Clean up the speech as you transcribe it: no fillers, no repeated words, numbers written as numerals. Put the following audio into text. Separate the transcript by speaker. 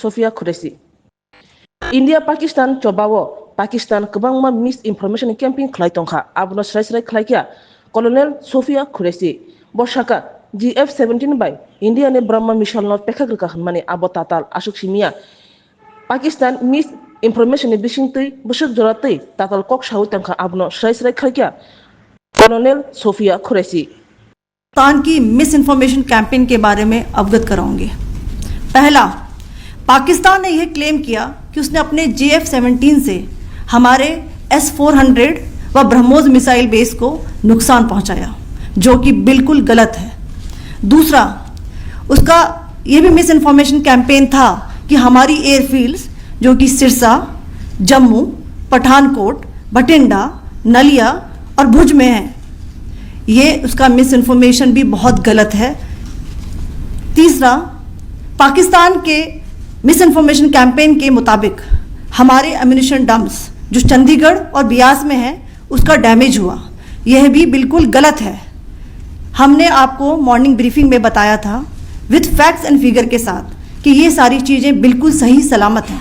Speaker 1: Sofia Qureshi. India Pakistan cobawo Pakistan kebangma misinformation campaign klai tongkha abno srai klaikia Colonel Sofia Qureshi boshaka GF-17 by India ne Brahma Mission not pekagrika mani abotatal asuk simia Pakistan misinformation bisingtui busuk joratui tatal kok shahu tongkha abno srai klaikia Colonel Sofia Qureshi.
Speaker 2: Pakistan की miss information campaign के बारे में अवगत कराऊंगी। पहला, पाकिस्तान ने यह claim किया कि उसने अपने GF-17 से हमारे S-400 व ब्रह्मोस मिसाइल बेस को नुकसान पहुंचाया, जो कि बिल्कुल गलत है। दूसरा, उसका यह भी मिस इन्फॉर्मेशन कैंपेन था कि हमारी एयरफील्ड्स जो कि सिरसा, जम्मू, पठानकोट, बठिंडा, नलिया और भुज में हैं, ये उसका मिस इन्फॉर्मेशन भी बहुत गलत है। तीसरा, पाकिस्तान के मिस इन्फॉर्मेशन कैंपेन के मुताबिक हमारे एम्यूनिशन डंप्स जो चंडीगढ़ और बियास में है उसका डैमेज हुआ, यह भी बिल्कुल गलत है। हमने आपको मॉर्निंग ब्रीफिंग में बताया था विद फैक्ट्स एंड फिगर के साथ कि ये सारी चीज़ें बिल्कुल सही सलामत हैं।